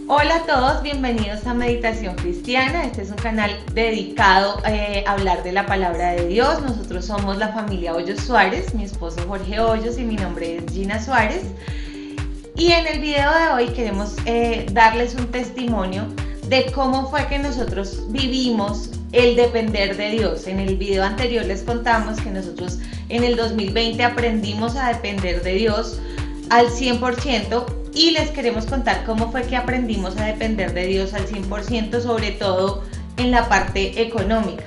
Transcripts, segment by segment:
Hola a todos, bienvenidos a Meditación Cristiana. Este es un canal dedicado a hablar de la palabra de Dios. Nosotros somos la familia Hoyos Suárez, mi esposo Jorge Hoyos y mi nombre es Gina Suárez. Y en el video de hoy queremos darles un testimonio de cómo fue que nosotros vivimos el depender de Dios. En el video anterior les contamos que nosotros en el 2020 aprendimos a depender de Dios al 100%. Y les queremos contar cómo fue que aprendimos a depender de Dios al 100%, sobre todo en la parte económica.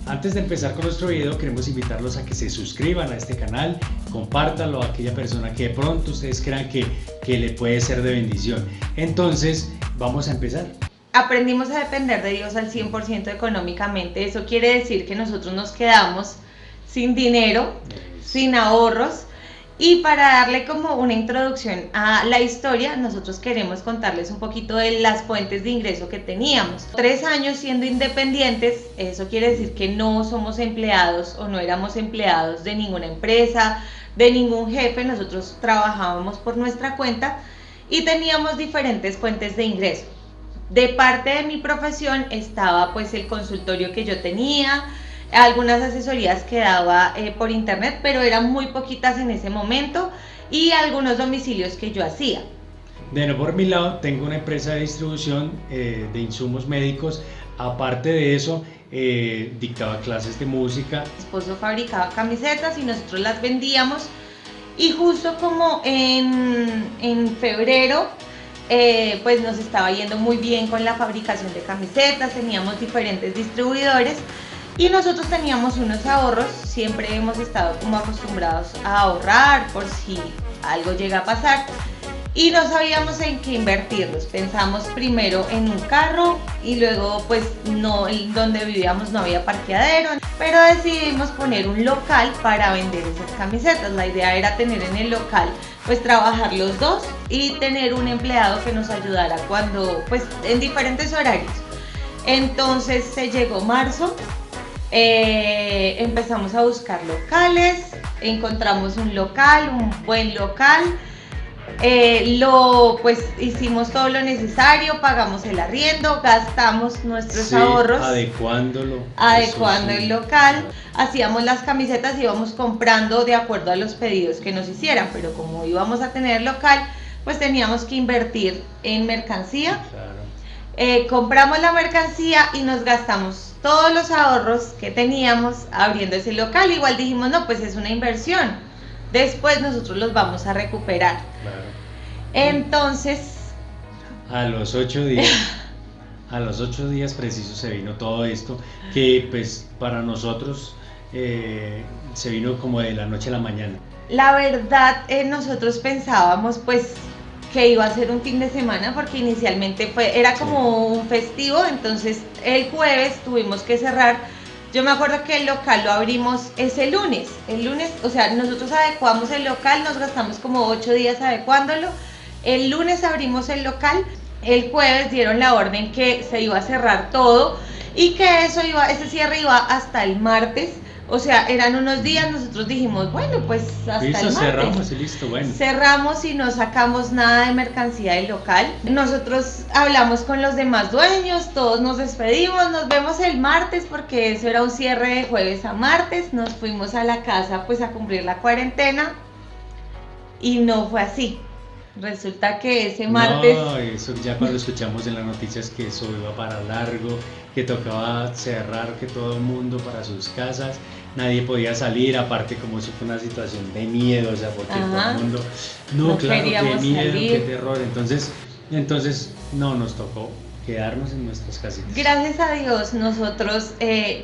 Antes de empezar con nuestro video, queremos invitarlos a que se suscriban a este canal, compártanlo a aquella persona que de pronto ustedes crean que le puede ser de bendición. Entonces, vamos a empezar. Aprendimos a depender de Dios al 100% económicamente. Eso quiere decir que nosotros nos quedamos sin dinero, sin ahorros. Y para darle como una introducción a la historia, nosotros queremos contarles un poquito de las fuentes de ingreso que teníamos. 3 años siendo independientes, eso quiere decir que no somos empleados o no éramos empleados de ninguna empresa, de ningún jefe. Nosotros trabajábamos por nuestra cuenta y teníamos diferentes fuentes de ingreso. De parte de mi profesión estaba pues el consultorio que yo tenía, algunas asesorías que daba por internet, pero eran muy poquitas en ese momento, y algunos domicilios que yo hacía. Bueno, por mi lado tengo una empresa de distribución de insumos médicos. Aparte de eso, dictaba clases de música. Mi esposo fabricaba camisetas y nosotros las vendíamos, y justo como en febrero pues nos estaba yendo muy bien con la fabricación de camisetas, teníamos diferentes distribuidores. Y nosotros teníamos unos ahorros, siempre hemos estado como acostumbrados a ahorrar por si algo llega a pasar, y no sabíamos en qué invertirlos. Pensamos primero en un carro y luego pues no, donde vivíamos no había parqueadero, pero decidimos poner un local para vender esas camisetas. La idea era tener en el local pues trabajar los dos y tener un empleado que nos ayudara cuando pues en diferentes horarios. Entonces se llegó marzo. Empezamos a buscar locales, encontramos un local, un buen local, pues hicimos todo lo necesario, pagamos el arriendo, gastamos nuestros ahorros, adecuando el local, hacíamos las camisetas, íbamos comprando de acuerdo a los pedidos que nos hicieran, pero como íbamos a tener local, pues teníamos que invertir en mercancía. Claro. Compramos la mercancía y nos gastamos todos los ahorros que teníamos abriendo ese local. Igual dijimos, no, pues es una inversión, después nosotros los vamos a recuperar. Claro. Entonces a los 8 días precisos se vino todo esto, que pues para nosotros se vino como de la noche a la mañana. La verdad, nosotros pensábamos pues que iba a ser un fin de semana, porque inicialmente era como un festivo. Entonces el jueves tuvimos que cerrar. Yo me acuerdo que el local lo abrimos ese lunes, o sea, nosotros adecuamos el local, nos gastamos como 8 días adecuándolo. El lunes abrimos el local, el jueves dieron la orden que se iba a cerrar todo y que ese cierre iba hasta el martes. O sea, eran unos días. Nosotros dijimos, bueno, pues hasta listo, el martes. Cerramos y listo, bueno. Cerramos y no sacamos nada de mercancía del local. Nosotros hablamos con los demás dueños, todos nos despedimos, nos vemos el martes, porque eso era un cierre de jueves a martes. Nos fuimos a la casa pues a cumplir la cuarentena y no fue así. Resulta que ese martes... No, eso ya cuando escuchamos en las noticias que eso iba para largo, que tocaba cerrar, que todo el mundo para sus casas, nadie podía salir. Aparte, como eso fue una situación de miedo, o sea, porque todo el mundo, no claro, qué miedo, salir. Qué terror. Entonces no, nos tocó quedarnos en nuestras casitas. Gracias a Dios, nosotros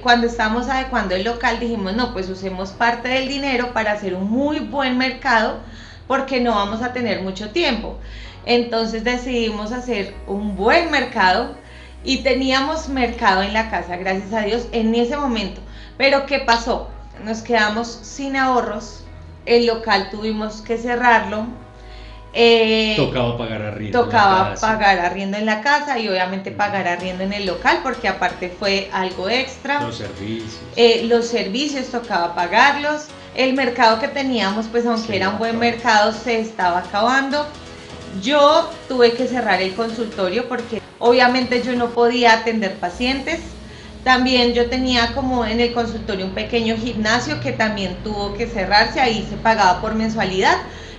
cuando estábamos adecuando el local dijimos, no, pues usemos parte del dinero para hacer un muy buen mercado, porque no vamos a tener mucho tiempo. Entonces decidimos hacer un buen mercado y teníamos mercado en la casa, gracias a Dios, en ese momento. Pero ¿qué pasó? Nos quedamos sin ahorros, el local tuvimos que cerrarlo. Tocaba pagar arriendo. Pagar arriendo en la casa y obviamente pagar arriendo en el local, porque aparte fue algo extra. Los servicios tocaba pagarlos. El mercado que teníamos, pues aunque era un buen mercado, se estaba acabando. Yo tuve que cerrar el consultorio porque obviamente yo no podía atender pacientes. También yo tenía como en el consultorio un pequeño gimnasio que también tuvo que cerrarse, ahí se pagaba por mensualidad.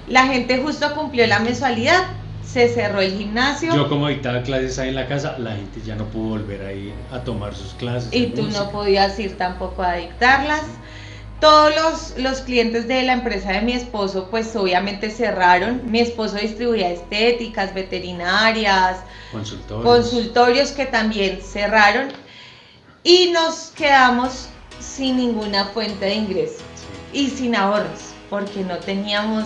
La gente justo cumplió la mensualidad, se cerró el gimnasio. Yo como dictaba clases ahí en la casa, la gente ya no pudo volver a ir a tomar sus clases. Y tú no podías ir tampoco a dictarlas. Todos los clientes de la empresa de mi esposo pues obviamente cerraron. Mi esposo distribuía estéticas, veterinarias, consultorios que también cerraron y nos quedamos sin ninguna fuente de ingreso y sin ahorros porque no teníamos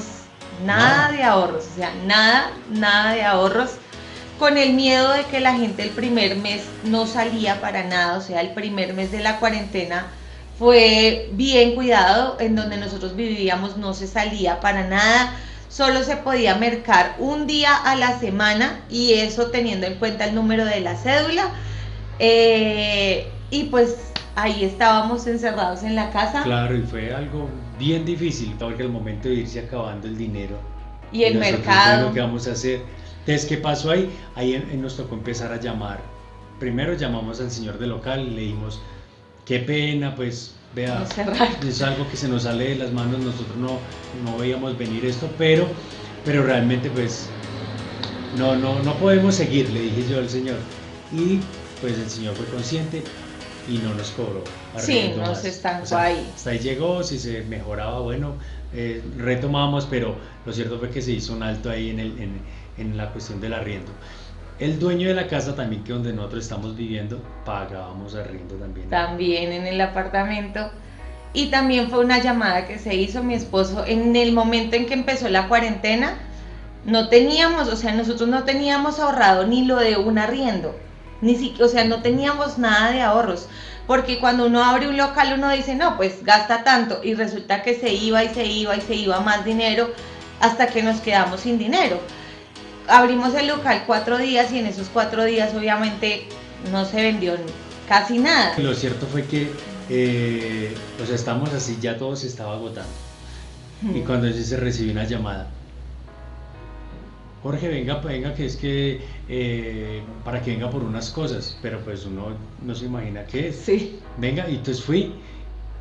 nada de ahorros, o sea, nada de ahorros, con el miedo de que la gente el primer mes no salía para nada, o sea, el primer mes de la cuarentena fue bien cuidado, en donde nosotros vivíamos no se salía para nada, solo se podía mercar un día a la semana y eso teniendo en cuenta el número de la cédula, y pues ahí estábamos encerrados en la casa. Claro, y fue algo bien difícil, porque al momento de irse acabando el dinero y el mercado. ¿Qué vamos a hacer? Entonces, ¿qué pasó ahí? Ahí nos tocó empezar a llamar. Primero llamamos al señor del local y le dijimos, qué pena, pues vea, es algo que se nos sale de las manos, nosotros no veíamos venir esto, pero realmente pues no podemos seguir, le dije yo al señor. Y pues el señor fue consciente y no nos cobró. Sí, nos estancó ahí. Hasta ahí llegó, si se mejoraba, bueno, retomamos, pero lo cierto fue que se hizo un alto ahí en la cuestión del arriendo. El dueño de la casa también, que donde nosotros estamos viviendo, pagábamos arriendo también. También en el apartamento. Y también fue una llamada que se hizo mi esposo en el momento en que empezó la cuarentena. No teníamos, o sea, nosotros no teníamos ahorrado ni lo de un arriendo, ni siquiera, o sea, no teníamos nada de ahorros. Porque cuando uno abre un local uno dice, no, pues gasta tanto, y resulta que se iba y se iba y se iba más dinero hasta que nos quedamos sin dinero. Abrimos el local 4 días y en esos 4 días obviamente no se vendió casi nada. Lo cierto fue que, o sea, estamos así, ya todo se estaba agotando. Y cuando se recibió una llamada, Jorge, venga, que es que para que venga por unas cosas, pero pues uno no se imagina qué es. Sí. Venga, y entonces fui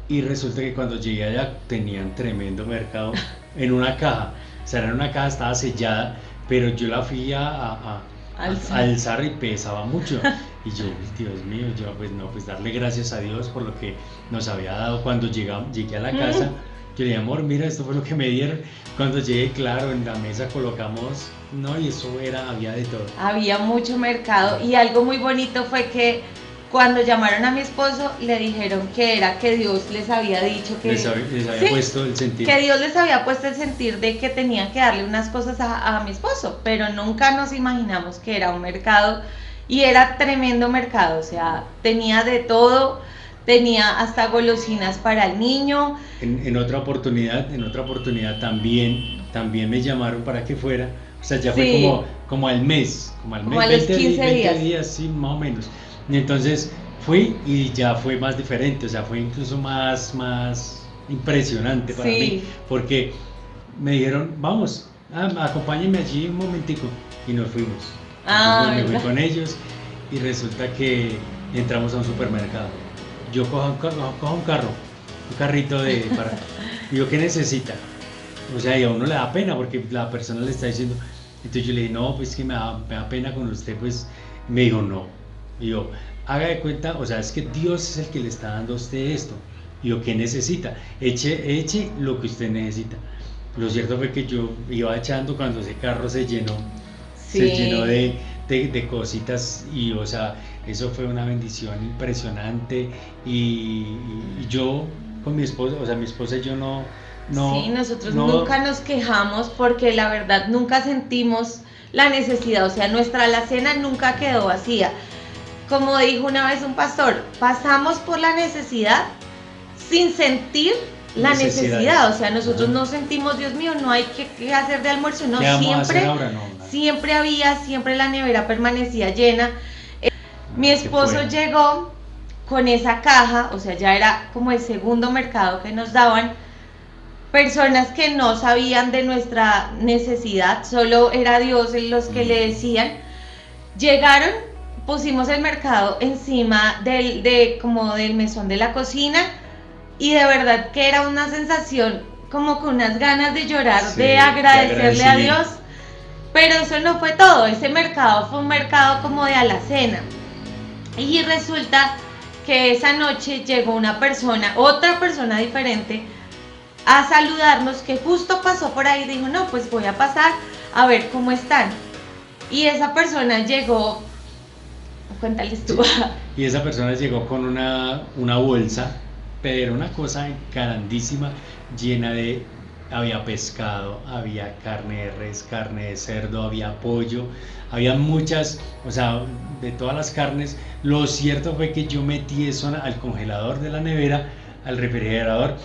y resulta que cuando llegué allá tenían tremendo mercado en una caja, o sea, era una caja, estaba sellada, pero yo la fui a alzar y pesaba mucho. Y yo, Dios mío, yo pues darle gracias a Dios por lo que nos había dado. Cuando llegué a la casa, yo le dije, amor, mira, esto fue lo que me dieron. Cuando llegué, claro, en la mesa colocamos, no, y eso había de todo. Había mucho mercado y algo muy bonito fue que cuando llamaron a mi esposo le dijeron que era que Dios les había dicho que les había puesto el sentir, que Dios les había puesto el sentir de que tenían que darle unas cosas a mi esposo, pero nunca nos imaginamos que era un mercado y era tremendo mercado, o sea, tenía de todo, tenía hasta golosinas para el niño. En otra oportunidad también me llamaron para que fuera, o sea, ya fue como al mes, como a los 15 días, sí, más o menos. Y entonces fui y ya fue más diferente, o sea, fue incluso más impresionante para mí, porque me dijeron, vamos, acompáñenme allí un momentico, y nos fuimos. Me fui con ellos y resulta que entramos a un supermercado. Yo cojo un carrito para... Digo, ¿qué necesita? O sea, y a uno le da pena porque la persona le está diciendo. Entonces yo le dije, no, pues que me da pena con usted, pues. Me dijo, no. Y yo, haga de cuenta, o sea, es que Dios es el que le está dando a usted esto. Y yo, ¿qué necesita? Eche lo que usted necesita. Lo cierto fue que yo iba echando cuando ese carro se llenó de cositas y, o sea, eso fue una bendición impresionante y yo con mi esposa, o sea, mi esposa y yo nosotros nunca nos quejamos porque la verdad nunca sentimos la necesidad, o sea, nuestra alacena nunca quedó vacía. Como dijo una vez un pastor, pasamos por la necesidad sin sentir la necesidad, o sea, nosotros no sentimos, Dios mío, no hay que hacer de almuerzo, no, siempre la nevera permanecía llena. Mi esposo llegó con esa caja, o sea, ya era como el segundo mercado que nos daban, personas que no sabían de nuestra necesidad, solo era Dios los que le decían. Llegaron, pusimos el mercado encima como del mesón de la cocina, y de verdad que era una sensación como con unas ganas de llorar, Sí, de agradecerle a agradecimiento. Dios. Pero eso no fue todo, ese mercado fue un mercado como de alacena. Y resulta que esa noche llegó una persona, otra persona diferente, a saludarnos, que justo pasó por ahí y dijo, no, pues voy a pasar a ver cómo están. Y esa persona llegó, cuéntales tú. Sí. Y esa persona llegó con una bolsa, pero una cosa grandísima, llena de, había pescado, había carne de res, carne de cerdo, había pollo, había muchas, o sea, de todas las carnes. Lo cierto fue que yo metí eso al congelador de la nevera, al refrigerador,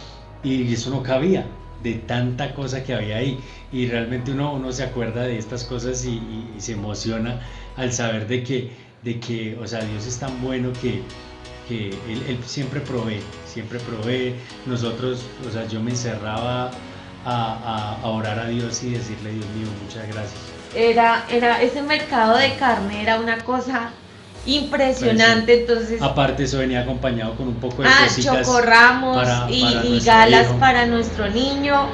y eso no cabía de tanta cosa que había ahí. Y realmente uno se acuerda de estas cosas y se emociona al saber de que, o sea, Dios es tan bueno que él siempre provee. Nosotros, o sea, yo me encerraba a orar a Dios y decirle, Dios mío, muchas gracias. Era ese mercado de carne, era una cosa impresionante. Entonces, aparte eso venía acompañado con un poco de cositas chocorramos para y galas hijo. para nuestro niño.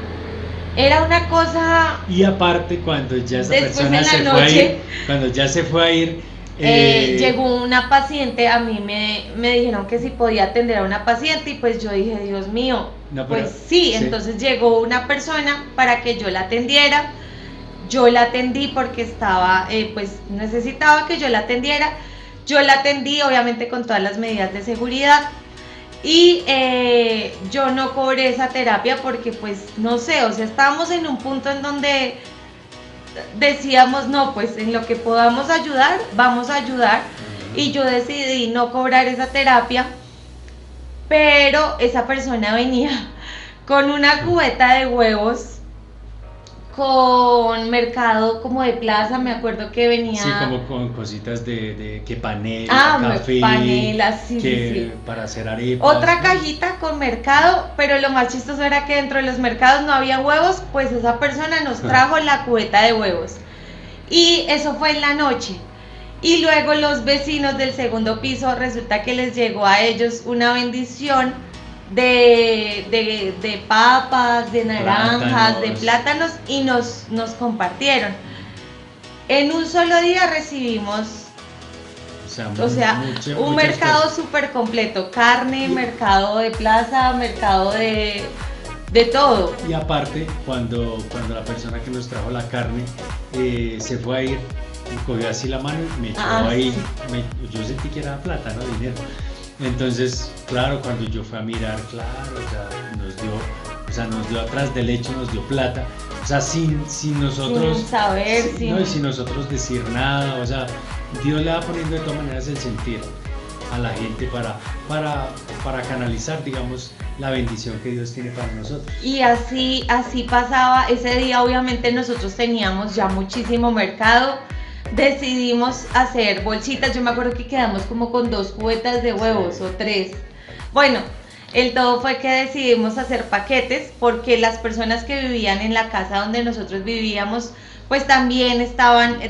Era una cosa. Y aparte, cuando ya esa Después persona en la se noche, fue a ir, cuando ya se fue a ir, llegó una paciente. A mí me dijeron que si podía atender a una paciente, y pues yo dije, Dios mío, no, pero, pues sí. Entonces llegó una persona para que yo la atendiera. Yo la atendí porque estaba, pues necesitaba que yo la atendiera. Yo la atendí, obviamente con todas las medidas de seguridad. Y yo no cobré esa terapia porque, pues, no sé, o sea, estábamos en un punto en donde decíamos, no, pues en lo que podamos ayudar, vamos a ayudar. Y yo decidí no cobrar esa terapia, pero esa persona venía con una cubeta de huevos, con mercado como de plaza, me acuerdo que venía. Sí, como con cositas de que panela, café, panela, sí, que sí. para hacer arepas. Otra cajita con mercado, pero lo más chistoso era que dentro de los mercados no había huevos, pues esa persona nos trajo la cubeta de huevos. Y eso fue en la noche. Y luego los vecinos del segundo piso, resulta que les llegó a ellos una bendición de papas, de naranjas, de plátanos, y nos compartieron. En un solo día recibimos, un mercado súper completo, carne, mercado de plaza, mercado de todo. Y aparte, cuando la persona que nos trajo la carne se fue a ir, me cogió así la mano y me echó ahí, sí. Yo sentí que era plata, no dinero. Entonces, claro, cuando yo fui a mirar, claro, o sea, nos dio atrás del hecho, nos dio plata, o sea, sin nosotros sin saber, no, y sin nosotros decir nada, o sea, Dios le va poniendo de todas maneras el sentir a la gente para canalizar, digamos, la bendición que Dios tiene para nosotros. Y así pasaba. Ese día obviamente nosotros teníamos ya muchísimo mercado. Decidimos hacer bolsitas. Yo me acuerdo que quedamos como con 2 cubetas de huevos, sí, o 3. Bueno, el todo fue que decidimos hacer paquetes, porque las personas que vivían en la casa donde nosotros vivíamos, pues también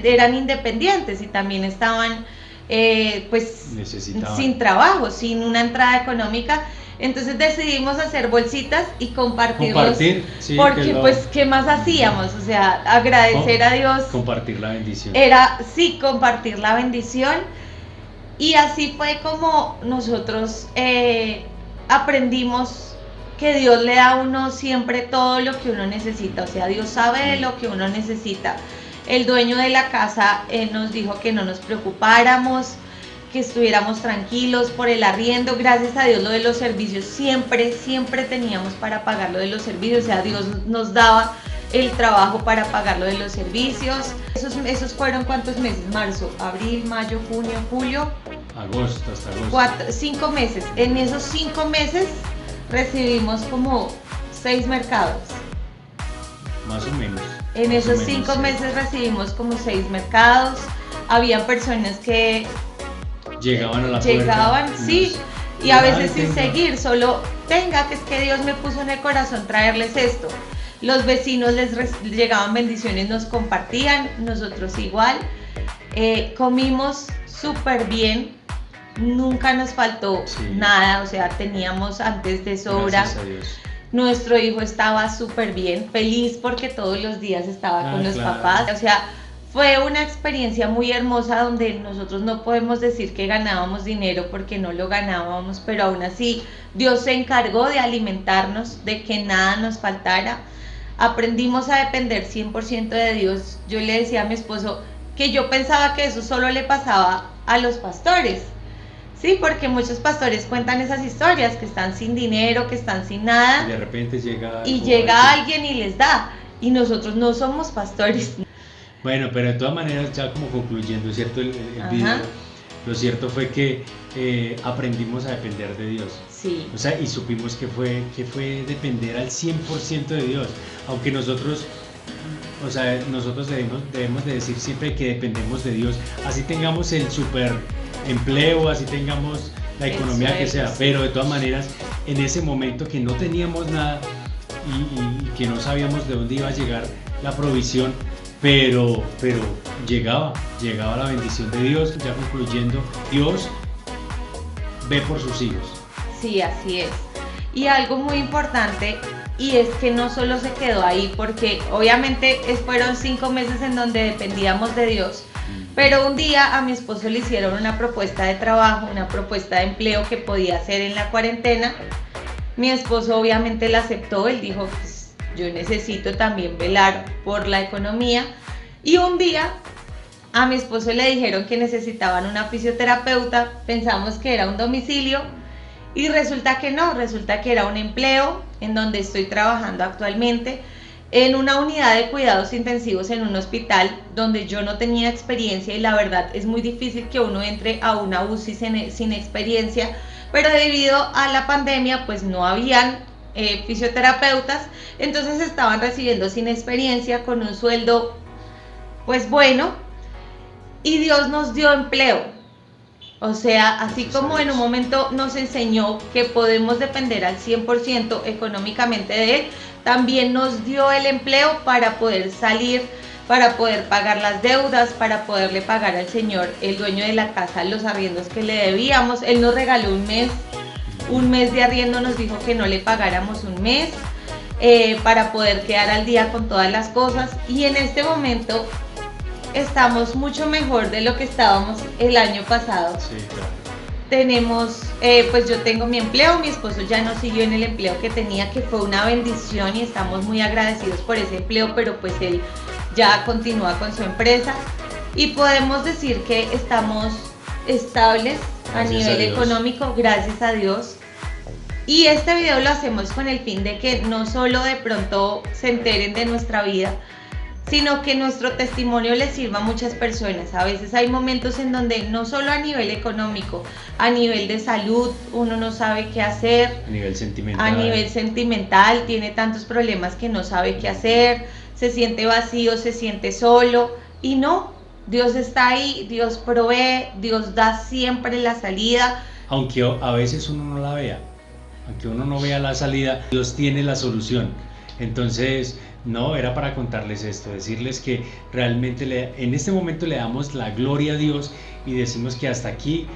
eran independientes y también estaban pues sin trabajo, sin una entrada económica. Entonces decidimos hacer bolsitas y compartirlos, sí, porque pues ¿qué más hacíamos? O sea, agradecer a Dios. Compartir la bendición. Era, sí, compartir la bendición. Y así fue como nosotros aprendimos que Dios le da a uno siempre todo lo que uno necesita. O sea, Dios sabe de lo que uno necesita. El dueño de la casa nos dijo que no nos preocupáramos, que estuviéramos tranquilos por el arriendo. Gracias a Dios, lo de los servicios, siempre teníamos para pagar lo de los servicios. O sea, Dios nos daba el trabajo para pagar lo de los servicios. Esos fueron ¿cuántos meses? Marzo, abril, mayo, junio, julio, agosto, hasta agosto. 5 meses. En esos 5 meses recibimos como 6 mercados. Más o menos. En esos 5 meses recibimos como 6 mercados. Habían personas que llegaban a la puerta. Sí, Y a veces Ay, sin tenga. seguir, solo tenga, que es que Dios me puso en el corazón traerles esto. Los vecinos llegaban bendiciones, nos compartían, nosotros igual. Comimos súper bien, nunca nos faltó Sí. nada, o sea, teníamos antes de sobra. Gracias a Dios. Nuestro hijo estaba súper bien, feliz porque todos los días estaba con los Claro. papás. O sea, fue una experiencia muy hermosa donde nosotros no podemos decir que ganábamos dinero porque no lo ganábamos, pero aún así Dios se encargó de alimentarnos, de que nada nos faltara. Aprendimos a depender 100% de Dios. Yo le decía a mi esposo que yo pensaba que eso solo le pasaba a los pastores. Sí, porque muchos pastores cuentan esas historias, que están sin dinero, que están sin nada. Y de repente llega Y algo llega así. alguien y les da. Y nosotros no somos pastores. Bueno, pero de todas maneras, ya como concluyendo, ¿cierto? El Ajá. video, lo cierto fue que aprendimos a depender de Dios. Sí. O sea, y supimos que fue depender al 100% de Dios. Aunque nosotros, o sea, nosotros debemos de decir siempre que dependemos de Dios. Así tengamos el super empleo, así tengamos la El economía que sea. sueldo, sí. Pero de todas maneras, en ese momento que no teníamos nada y que no sabíamos de dónde iba a llegar la provisión, pero llegaba la bendición de Dios. Ya concluyendo, Dios ve por sus hijos. Sí, así es. Y algo muy importante, y es que no solo se quedó ahí, porque obviamente fueron 5 meses en donde dependíamos de Dios, pero un día a mi esposo le hicieron una propuesta de trabajo, una propuesta de empleo que podía hacer en la cuarentena. Mi esposo obviamente la aceptó, él dijo, pues, yo necesito también velar por la economía. Y un día a mi esposo le dijeron que necesitaban una fisioterapeuta, pensamos que era un domicilio y resulta que no, resulta que era un empleo en donde estoy trabajando actualmente, en una unidad de cuidados intensivos en un hospital donde yo no tenía experiencia y la verdad es muy difícil que uno entre a una UCI sin experiencia, pero debido a la pandemia pues no habían fisioterapeutas, entonces estaban recibiendo sin experiencia con un sueldo pues bueno, y Dios nos dio empleo. O sea, así Gracias a como en Dios. un momento nos enseñó que podemos depender al 100% económicamente de Él, también nos dio el empleo para poder salir, para poder pagar las deudas, para poderle pagar al Señor, el dueño de la casa, los arriendos que le debíamos. Él nos regaló un mes de arriendo, nos dijo que no le pagáramos un mes, para poder quedar al día con todas las cosas. Y en este momento estamos mucho mejor de lo que estábamos el año pasado. Sí, claro. Tenemos, pues yo tengo mi empleo, mi esposo ya no siguió en el empleo que tenía, que fue una bendición y estamos muy agradecidos por ese empleo, pero pues él ya continúa con su empresa y podemos decir que estamos estables a Gracias nivel a Dios. económico, gracias a Dios. Y este video lo hacemos con el fin de que no solo de pronto se enteren de nuestra vida, sino que nuestro testimonio les sirva a muchas personas. A veces hay momentos en donde no solo a nivel económico, a nivel de salud, uno no sabe qué hacer, A nivel sentimental. a nivel sentimental, tiene tantos problemas que no sabe qué hacer, se siente vacío, se siente solo, y no, Dios está ahí, Dios provee, Dios da siempre la salida. Aunque a veces uno no la vea, aunque uno no vea la salida, Dios tiene la solución. Entonces, no, era para contarles esto, decirles que realmente en este momento le damos la gloria a Dios y decimos que hasta aquí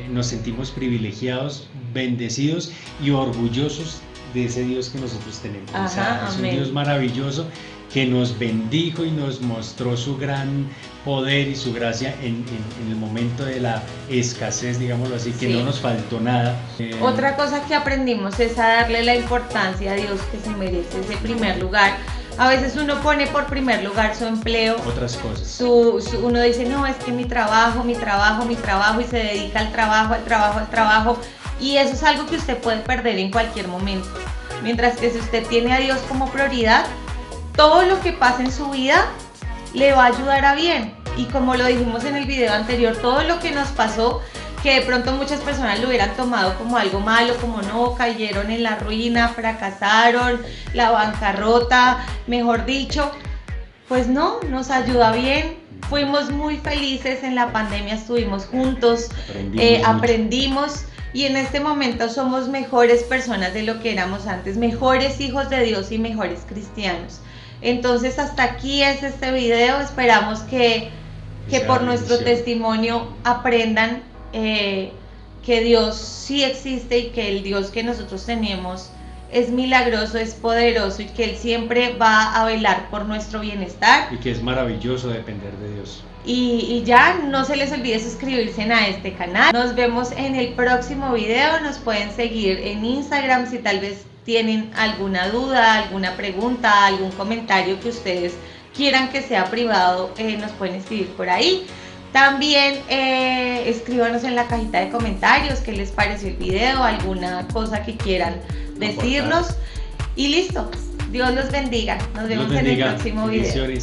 nos sentimos privilegiados, bendecidos y orgullosos de ese Dios que nosotros tenemos. Ajá, o sea, es amén. un Dios maravilloso que nos bendijo y nos mostró su gran poder y su gracia en el momento de la escasez, digámoslo así, que Sí. no nos faltó nada. Otra cosa que aprendimos es a darle la importancia a Dios que se merece ese primer lugar. A veces uno pone por primer lugar su empleo, Otras cosas. uno dice, no, es que mi trabajo, y se dedica al trabajo, y eso es algo que usted puede perder en cualquier momento. Mientras que si usted tiene a Dios como prioridad, todo lo que pasa en su vida le va a ayudar a bien. Y como lo dijimos en el video anterior, todo lo que nos pasó, que de pronto muchas personas lo hubieran tomado como algo malo, como no, cayeron en la ruina, fracasaron, la bancarrota, mejor dicho, pues no, nos ayuda bien. Fuimos muy felices en la pandemia, estuvimos juntos, Aprendimos mucho. aprendimos y en este momento somos mejores personas de lo que éramos antes, mejores hijos de Dios y mejores cristianos. Entonces hasta aquí es este video, esperamos que por nuestro testimonio aprendan que Dios sí existe y que el Dios que nosotros tenemos es milagroso, es poderoso y que Él siempre va a velar por nuestro bienestar. Y que es maravilloso depender de Dios. Y ya no se les olvide suscribirse a este canal. Nos vemos en el próximo video. Nos pueden seguir en Instagram si tal vez tienen alguna duda, alguna pregunta, algún comentario que ustedes quieran que sea privado, nos pueden escribir por ahí. También escríbanos en la cajita de comentarios qué les pareció el video, alguna cosa que quieran decirnos. Y listo, Dios los bendiga. Nos vemos en el próximo video.